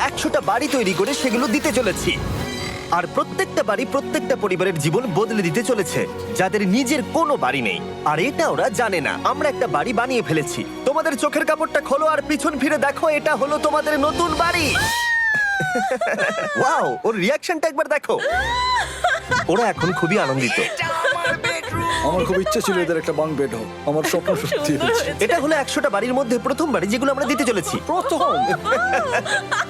100টা বাড়ি তৈরি করে সেগুলো দিতে চলেছি। আর প্রত্যেকটা বাড়ি প্রত্যেকটা পরিবারের জীবন বদলে দিতে চলেছে যাদের নিজের কোনো বাড়ি নেই। আর এটা ওরা জানে না। আমরা একটা বাড়ি বানিয়ে ফেলেছি। তোমাদের চোখের কাপড়টা খোলো আর পিছন ফিরে দেখো, এটা হলো তোমাদের নতুন বাড়ি। ওয়াও, ওর রিয়াকশনটা একবার দেখো। ওরা এখন খুবই আনন্দিত। আমার খুব ইচ্ছে ছিল এদের একটা বাঙ্ক বেড হোক। আমার স্বপ্ন সত্যি হয়েছে। এটা হলো 100টা বাড়ির মধ্যে প্রথম বাড়ি যেগুলো আমরা দিতে চলেছি। প্রথম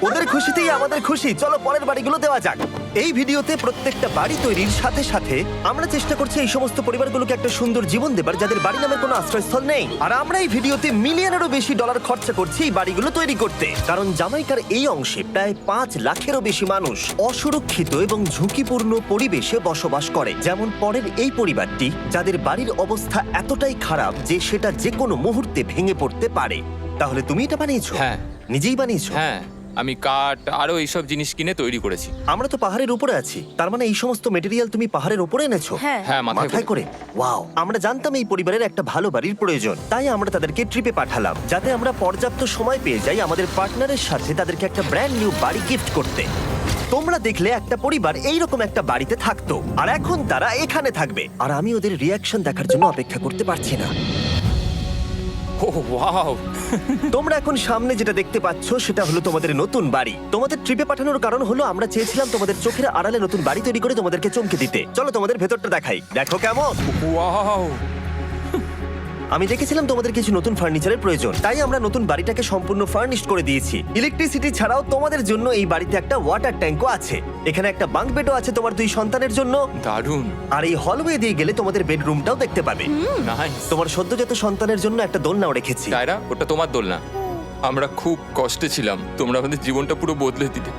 ওদের খুশিতেই আমাদের খুশি। চলো পরের বাড়িগুলো দেওয়া যাক। এই ভিডিওতে প্রত্যেকটা বাড়ি তৈরির সাথে সাথে আমরা চেষ্টা করছি এই সমস্ত পরিবারগুলোকে একটা সুন্দর জীবন দেবার যাদের বাড়ি নামের কোনো আশ্রয়স্থল নেই। আর আমরা এই ভিডিওতে মিলিয়নেরও বেশি ডলার খরচা করছি এই বাড়িগুলো তৈরি করতে, কারণ জামাইকার এই অংশে প্রায় 5 লাখেরও বেশি মানুষ অসুরক্ষিত এবং ঝুঁকিপূর্ণ পরিবেশে বসবাস করে। যেমন পরের এই পরিবারটি, যাদের বাড়ির অবস্থা এতটাই খারাপ যে সেটা যে কোনো মুহূর্তে ভেঙে পড়তে পারে। তাহলে তুমি এটা বানিয়েছো? হ্যাঁ। নিজেই বানিয়েছো? হ্যাঁ, আমি কাঠ আরো এইসব জিনিস কিনে তৈরি করেছি। আমরা তো পাহাড়ের উপরে আছি, তার মানে এই সমস্ত মেটেরিয়াল তুমি পাহাড়ের উপরে এনেছো? হ্যাঁ। হ্যাঁ, মাথায় করে। ওয়াও, আমরা জানতাম এই পরিবারের একটা ভালো বাড়ির প্রয়োজন, তাই আমরা তাদেরকে ট্রিপে পাঠালাম যাতে আমরা পর্যাপ্ত সময় পেয়ে যাই আমাদের পার্টনারের সাথে তাদেরকে একটা ব্র্যান্ড নিউ বাড়ি গিফট করতে। তোমরা দেখলে একটা পরিবার এইরকম একটা বাড়িতে থাকতো, আর এখন তারা এখানে থাকবে। আর আমি ওদের রিয়াকশন দেখার জন্য অপেক্ষা করতে পারছি না। ও ওয়াও! তোমরা এখন সামনে যেটা দেখতে পাচ্ছ সেটা হলো তোমাদের নতুন বাড়ি। তোমাদের ট্রিপে পাঠানোর কারণ হলো আমরা চেয়েছিলাম তোমাদের চোখের আড়ালে নতুন বাড়ি তৈরি করে তোমাদেরকে চমকে দিতে। চলো তোমাদের ভেতরটা দেখাই, দেখো কেমন। ওয়াও! আমি দেখেছিলাম তোমাদের কিছু নতুন ফার্নিচারের প্রয়োজন, তাই আমরা নতুন বাড়িটাকে সম্পূর্ণ ফার্নিশড করে দিয়েছি। ইলেকট্রিসিটি ছাড়াও তোমাদের জন্য এই বাড়িতে একটা ওয়াটার ট্যাঙ্কও আছে। এখানে একটা বাঙ্ক বেডও আছে তোমার 2 সন্তানের জন্য। দারুণ! আর এই হলওয়ে দিয়ে গেলে তোমাদের বেডরুমটাও দেখতে পাবে। নাইস! তোমার সদ্যজাত সন্তানের জন্য একটা দোলনাও রেখেছি। টায়রা, ওটা তোমার দোলনা। আমরা খুব কষ্টে ছিলাম, তোমরা আমাদের জীবনটা পুরো বদলে দিতে।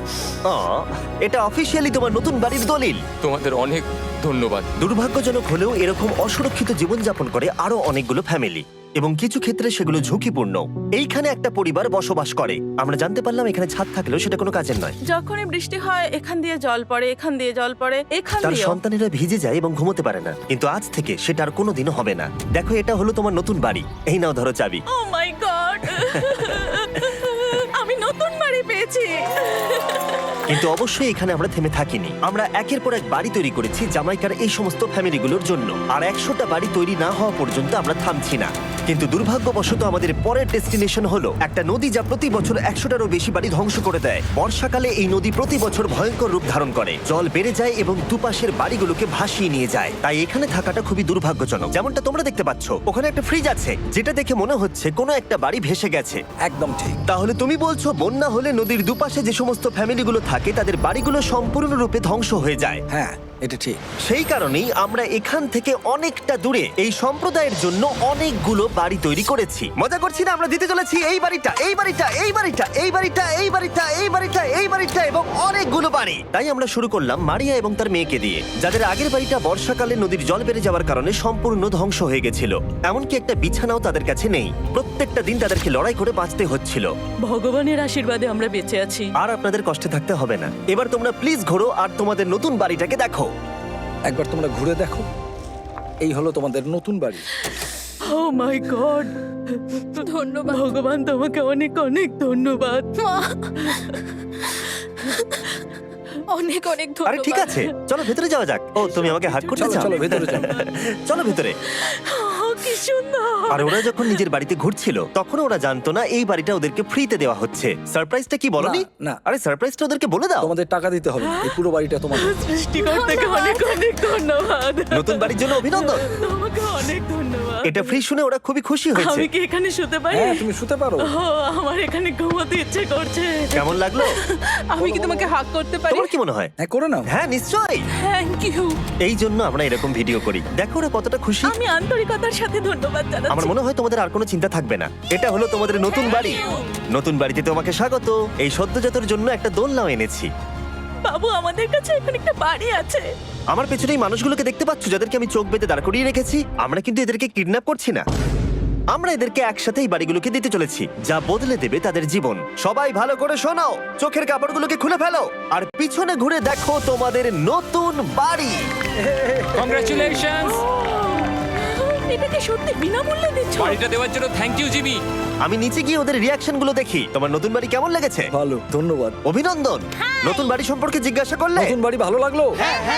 এটা অফিসিয়ালি তোমার নতুন বাড়ির দলিল। তোমাদের অনেক ধন্যবাদ। দুর্ভাগ্যজনক হলেও এরকম অসুরক্ষিত জীবনযাপন করে আরো অনেকগুলো ফ্যামিলি, এবং কিছু ক্ষেত্রে সেগুলো ঝুঁকিপূর্ণ। এইখানে একটা পরিবার বসবাস করে। আমরা জানতে পারলাম এখানে ছাদ থাকলেও সেটা কোনো কাজের নয়। যখনই বৃষ্টি হয় এখান দিয়ে জল পড়ে, এখান দিয়ে জল পড়ে, এখান তার দিয়ে। সন্তানেরা ভিজে যায় এবং ঘুমোতে পারে না, কিন্তু আজ থেকে সেটা আর কোনোদিনও হবে না। দেখো, এটা হলো তোমার নতুন বাড়ি। এই নাও, ধরো চাবি। ও মাই গড! আমি নতুন বাড়ি পেয়েছি। কিন্তু অবশ্যই এখানে আমরা থেমে থাকিনি। আমরা একের পর এক বাড়ি তৈরি করেছি জামাইকার এই সমস্ত ফ্যামিলিগুলোর জন্য, আর 100টা বাড়ি তৈরি না হওয়া পর্যন্ত আমরা থামছি না। কিন্তু দুর্ভাগ্যবশত আমাদের পরের ডেস্টিনেশন হলো একটা নদী যা প্রতি বছর 100টারও বেশি বাড়ি ধ্বংস করে দেয়। বর্ষাকালে এই নদী প্রতি বছর ভয়ঙ্কর রূপ ধারণ করে, জল বেড়ে যায় এবং দুপাশের বাড়িগুলোকে ভাসিয়ে নিয়ে যায়। তাই এখানে থাকাটা খুবই দুর্ভাগ্যজনক। যেমনটা তোমরা দেখতে পাচ্ছ, ওখানে একটা ফ্রিজ আছে যেটা দেখে মনে হচ্ছে কোনো একটা বাড়ি ভেসে গেছে। একদম ঠিক। তাহলে তুমি বলছো বন্যা হলে নদীর দুপাশে যে সমস্ত ফ্যামিলিগুলো থাকে তাদের বাড়িগুলো সম্পূর্ণরূপে ধ্বংস হয়ে যায়। হ্যাঁ, এটা ঠিক। সেই কারণেই আমরা এখান থেকে অনেকটা দূরে এই সম্প্রদায়ের জন্য অনেকগুলো বাড়ি তৈরি করেছি। মজা করছি না? আমরা দিতে চলেছি এই বাড়িটা, এই বাড়িটা, এই বাড়িটা, এই বাড়িটা, এই বাড়িটা, এই বাড়িটা, এই বাড়িটা এবং অনেকগুলো বাড়ি। তাই আমরা শুরু করলাম মারিয়া এবং তার মেয়েকে দিয়ে, যাদের আগের বাড়িটা বর্ষাকালে নদীর জল বেড়ে যাওয়ার কারণে সম্পূর্ণ ধ্বংস হয়ে গেছিল। এমনকি একটা বিছানাও তাদের কাছে নেই। প্রত্যেকটা দিন তাদেরকে লড়াই করে বাঁচতে হচ্ছিল। ভগবানের আশীর্বাদে আমরা বেঁচে আছি। আর আপনাদের কষ্টে থাকতে হবে না। এবার তোমরা প্লিজ ঘোরো আর তোমাদের নতুন বাড়িটাকে দেখো। একবার তোমরা ঘুরে দেখো, এই হলো তোমাদের নতুন বাড়ি। ও মাই গড! ধন্যবাদ ভগবান, তোমাকে অনেক অনেক ধন্যবাদ। অনেক অনেক ধন্যবাদ। আরে ঠিক আছে, চলো ভেতরে যাওয়া যাক। ও, তুমি আমাকে হাত করতে চলো চাও? চলো ভেতরে চলো। চলো ভেতরে। ও, কি সুন্দর! আর ওরা যখন নিজের বাড়িতে ঘুরছিল তখন ওরা জানতো না এই বাড়িটা ওদেরকে ফ্রিতে দেওয়া হচ্ছে। সারপ্রাইজটা কি বলনি? না, না। আরে সারপ্রাইজটা ওদেরকে বলে দাও। তোমাদের টাকা দিতে হবে না, এই পুরো বাড়িটা তোমাদের। সৃষ্টিকর্তাকে অনেক অনেক ধন্যবাদ। নতুন বাড়ির জন্য অভিনন্দন। তোমাকে অনেক ধন্যবাদ। এটা ফ্রি শুনে ওরা খুবই খুশি হয়েছে। আমি কি এখানে শুতে পারি? হ্যাঁ, তুমি শুতে পারো। ও, আমার এখানে ঘুমোতে ইচ্ছে করছে। কেমন লাগলো? আমি কি তোমাকে হাগ করতে পারি? তোমার কি মনে হয়? হ্যাঁ, করে নাও। হ্যাঁ, নিশ্চয়ই। Thank you. এই জন্য আমরা এরকম ভিডিও করি। দেখো ওরা কতটা খুশি। আমি আন্তরিকতার সাথে ধন্যবাদ আমার জানাচ্ছি। মনে হয় তোমাদের আর কোনো চিন্তা থাকবে না। এটা হলো তোমাদের নতুন বাড়ি। নতুন বাড়িতে তোমাকে স্বাগত। এই সদ্যজাতর জন্য একটা দোলনাও এনেছি। বাবু, আমাদের কাছে এখন একটা বাড়ি আছে। আমার পেছনে এই মানুষগুলোকে দেখতে পাচ্ছ যাদেরকে আমি চোখ বেঁধে দাঁড় করিয়ে রেখেছি? আমরা কিন্তু এদেরকে কিডন্যাপ করছি না। আমরা এদেরকে একসাথে এই বাড়িগুলোকে দিতে চলেছি, যা বদলে দেবে তাদের জীবন। সবাই ভালো করে শোনাও, চোখের কাপড়গুলোকে খুলে ফেলো আর পিছনে ঘুরে দেখো তোমাদের নতুন বাড়ি। কংগ্রাচুলেশনস! এটা কি সত্যি বিনামূল্যে দিচ্ছ? বাড়িটা দেওয়ার জন্য থ্যাংক ইউ জিমি। আমি নিচে গিয়ে ওদের রিয়াকশন গুলো দেখি। তোমার নতুন বাড়ি কেমন লেগেছে? ভালো, ধন্যবাদ। অভিনন্দন। নতুন বাড়ি সম্পর্কে জিজ্ঞাসা করলে? নতুন বাড়ি ভালো লাগলো?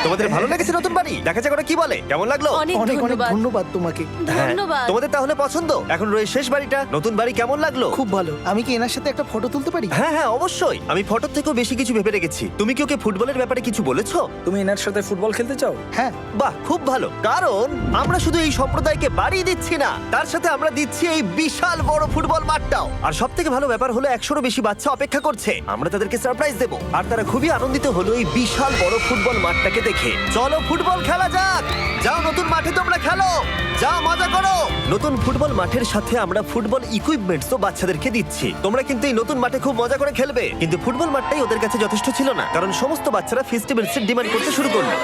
তোমাদের ভালো লেগেছে নতুন বাড়ি? দেখা যাক ওরা কি বলে। কেমন লাগলো? অনেক অনেক অনেক ধন্যবাদ। ধন্যবাদ তোমাকে। হ্যাঁ, ধন্যবাদ। তোমাদের তাহলে পছন্দ? এখন রয়েছে শেষ বাড়িটা। নতুন বাড়ি কেমন লাগলো? খুব ভালো। আমি কি এনার সাথে একটা ফটো তুলতে পারি? হ্যাঁ হ্যাঁ অবশ্যই। আমি ফটোর থেকেও বেশি কিছু ভেবে রেখেছি। তুমি কি ওকে ফুটবলের ব্যাপারে কিছু বলেছো? তুমি এনার সাথে ফুটবল খেলতে চাও? হ্যাঁ। বাহ, খুব ভালো। কারণ আমরা শুধু এই সম্প্রদায়কে বাড়ি দিচ্ছি না, তার সাথে আমরা দিচ্ছি এই বিশাল বড় ফুটবল মাঠটাও। আর সব থেকে ভালো ব্যাপার হলো 100-রও বেশি বাচ্চা অপেক্ষা করছে। আমরা তাদেরকে সারপ্রাইজ দেবো, আর তারা খুবই আনন্দিত হলো এই বিশাল বড় ফুটবল মাঠটাকে দেখে। চলো ফুটবল খেলা যাক। যাও নতুন মাঠে তোমরা খেলো, যাও মজা করো। নতুন ফুটবল মাঠের সাথে আমরা ফুটবল ইকুইপমেন্টসও বাচ্চাদেরকে দিচ্ছি। তোমরা কিন্তু এই নতুন মাঠে খুব মজা করে খেলবে। কিন্তু ফুটবল মাঠটাই ওদের কাছে যথেষ্ট ছিল না, কারণ সমস্ত বাচ্চারা ফেস্টিভ্যালসের ডিমান্ড করতে শুরু করলো।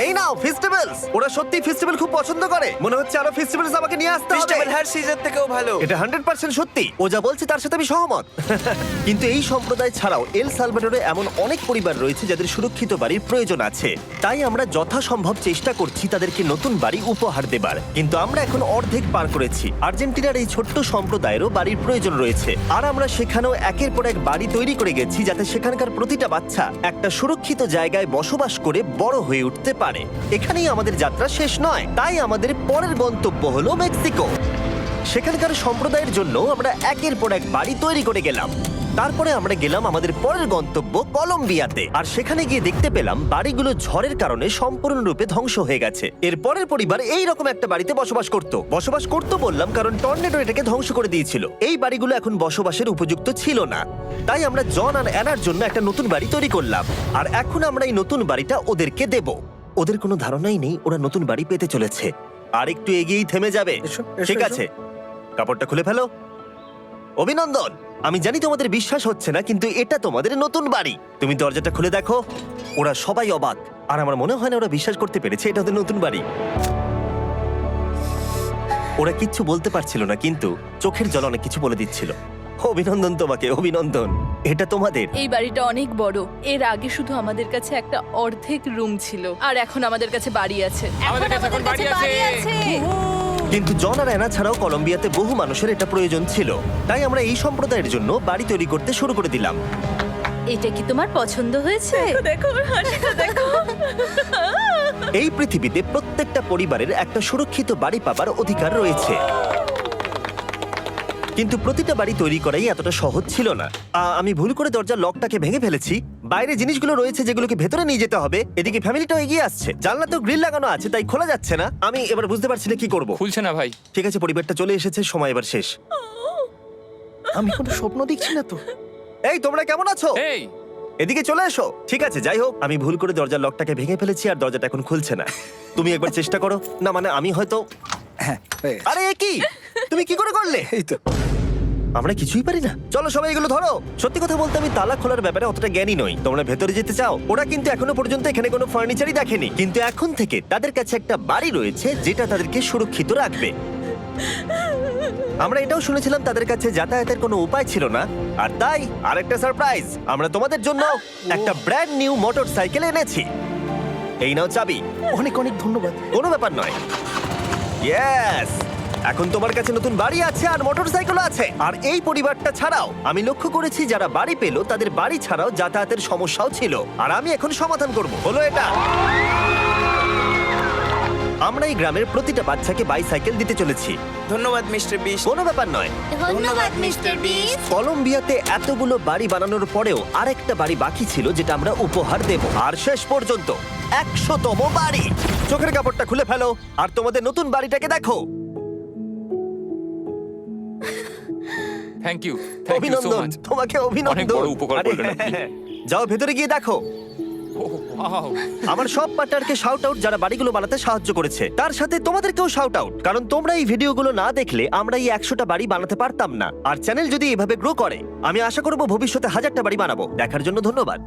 এই নাও ফেস্টিভ্যালস। ওরা সত্যি ফেস্টিভ্যাল খুব পছন্দ করে। মনে হচ্ছে আরো ফেস্টিভ্যালস আমাকে নিয়ে আসতে হবে। হার সিজন থেকেও ভালো। এটা 100% সত্যি। ও যা বলছে তার সাথে আমি সহমত। কিন্তু এই সম্প্রদায় ছাড়াও এল সালভাডোরে এমন অনেক পরিবার রয়েছে যাদের সুরক্ষিত বাড়ির প্রয়োজন আছে। তাই আমরা যথাসম্ভব চেষ্টা করছি তাদেরকে নতুন বাড়ি উপহার দেবার। কিন্তু আমরা এখন অর্ধেক পার করেছি। আর্জেন্টিনার এই ছোট্ট সম্প্রদায়েরও বাড়ির প্রয়োজন রয়েছে, আর আমরা সেখানেও একের পর এক বাড়ি তৈরি করে গেছি যাতে সেখানকার প্রতিটা বাচ্চা একটা সুরক্ষিত জায়গায় বসবাস করে বড় হয়ে উঠতে পারে। এখানেই আমাদের যাত্রা শেষ নয়, তাই আমাদের পরের গন্তব্য হলো মেক্সিকো। সেখানকার সম্প্রদায়ের জন্য আমরা একের পর এক বাড়ি তৈরি করে গেলাম। তারপরে আমরা গেলাম আমাদের পরের গন্তব্য কলম্বিয়াতে, আর সেখানে গিয়ে দেখতে পেলাম বাড়িগুলো ঝড়ের কারণে সম্পূর্ণরূপে ধ্বংস হয়ে গেছে। এর পরের পরিবার এই রকম একটা বাড়িতে বসবাস করত বললাম কারণ টর্নেডো এটাকে ধ্বংস করে দিয়েছিল। এই বাড়িগুলো এখন বসবাসের উপযুক্ত ছিল না, তাই আমরা জন আর অ্যানার জন্য একটা নতুন বাড়ি তৈরি করলাম। আর এখন আমরা এই নতুন বাড়িটা ওদেরকে দেব। ওদের কোনো ধারণাই নেই ওরা নতুন বাড়ি পেতে চলেছে। আর একটু এগিয়েই থেমে যাবে। এসো, এসো, ঠিক এসো। আছে, কাপড়টা খুলে ফেলো। অভিনন্দন। আমি জানি তোমাদের বিশ্বাস হচ্ছে না, কিন্তু এটা তোমাদের নতুন বাড়ি। তুমি দরজাটা খুলে দেখো। ওরা সবাই অবাক, আর আমার মনে হয় না ওরা বিশ্বাস করতে পেরেছে এটা ওদের নতুন বাড়ি। ওরা কিচ্ছু বলতে পারছিল না, কিন্তু চোখের জল অনেক কিছু বলে দিচ্ছিল। অভিনন্দন তোমাকে, অভিনন্দন। এটা তোমাদের। এই বাড়িটা অনেক বড়। এর আগে শুধু আমাদের কাছে একটা অর্ধেক রুম ছিল, আর এখন আমাদের কাছে বাড়ি আছে। আমাদের কাছে এখন বাড়ি আছে। কিন্তু জন আর অ্যানা ছাড়াও কলম্বিয়াতে বহু মানুষের এটা প্রয়োজন ছিল, তাই আমরা এই সম্প্রদায়ের জন্য বাড়ি তৈরি করতে শুরু করে দিলাম। এটা কি তোমার পছন্দ হয়েছে? দেখো ওর হাসিটা দেখো। এই পৃথিবীতে প্রত্যেকটা পরিবারের একটা সুরক্ষিত বাড়ি পাবার অধিকার রয়েছে, কিন্তু প্রতিটা বাড়ি তৈরি করাই এতটা সহজ ছিল না। আমি ভুল করে দরজার লকটাকে ভেঙে ফেলেছি। বাইরে জিনিসগুলো রয়েছে যেগুলোকে ভেতরে নিয়ে যেতে হবে। এদিকে ফ্যামিলিটাও এগিয়ে আসছে। জানলাতেও গ্রিল লাগানো আছে, তাই খোলা যাচ্ছে না। আমি এবার বুঝতে পারছি না কি করব। খুলছে না ভাই। ঠিক আছে, পরিবারটা চলে এসেছে, সময় এবার শেষ। আমি কোনো স্বপ্ন দেখছি না তো। এই তোমরা কেমন আছো? এই এদিকে চলে এসো। ঠিক আছে, যাই হোক, আমি ভুল করে দরজার লকটাকে ভেঙে ফেলেছি আর দরজাটা এখন খুলছে না। তুমি একবার চেষ্টা করো না। মানে আমি হয়তো। হ্যাঁ, হয়ে গেছে। আরে এ কি, তুমি কি করে করলে? এই তো। আমরা কিছুই পারি না। চলো সবাই এগুলো ধরো। সত্যি কথা বলতে আমি তালা খোলার ব্যাপারে অতটা জ্ঞানী নই। তোমরা ভেতরে যেতে চাও? ওরা কিন্তু এখনো পর্যন্ত এখানে কোনো ফার্নিচারই দেখেনি, কিন্তু এখন থেকে তাদের কাছে একটা বাড়ি রয়েছে যেটা তাদেরকে সুরক্ষিত রাখবে। আমরা এটাও শুনেছিলাম তাদের কাছে যাতায়াতের কোনো উপায় ছিল না, আর তাই আরেকটা সারপ্রাইজ, আমরা তোমাদের জন্য একটা ব্র্যান্ড নিউ মোটরসাইকেল এনেছি। এই নাও চাবি। অনেক অনেক ধন্যবাদ। কোনো ব্যাপার নয়। ইয়েস, এখন তোমার কাছে নতুন বাড়ি আছে আর মোটরসাইকেলও আছে। আর এই পরিবারটা ছাড়াও আমি লক্ষ্য করেছি যারা বাড়ি পেল তাদের বাড়ি ছাড়াও যাতায়াতের সমস্যাও ছিল, আর আমি এখন সমাধান করব। হলো এটা। আমরা এই গ্রামের প্রতিটা বাচ্চাকে বাইসাইকেল দিতে চলেছি। ধন্যবাদ মিস্টার বিস্ট। কোনো ব্যাপার নয়। ধন্যবাদ মিস্টার বিস্ট। কলম্বিয়াতে এতগুলো বাড়ি বানানোর পরেও আরেকটা বাড়ি বাকি ছিল যেটা আমরা উপহার দেব। আর শেষ পর্যন্ত 100তম বাড়ি। চোখের কাপড়টা খুলে ফেলো আর তোমাদের নতুন বাড়িটাকে দেখো। Thank you, thank you so অভিনন্দন মাচ। তোমাকে, অভিনন্দন। অনেক বড় উপকার আরে, করলেন আপনি। যাও ভেতরে গিয়ে দেখো। ওয়াও, আমার সব পার্টনারকে শাউট আউট যারা বাড়িগুলো বানাতে সাহায্য করেছে। তার সাথে তোমাদেরকেও শাউট আউট, কারণ তোমরা এই ভিডিওগুলো না দেখলে আমরা এই 100টা বাড়ি বানাতে পারতাম না। আর চ্যানেল যদি এভাবে গ্রো করে, আমি আশা করব ভবিষ্যতে 1000টা বাড়ি বানাবো। দেখার জন্য ধন্যবাদ।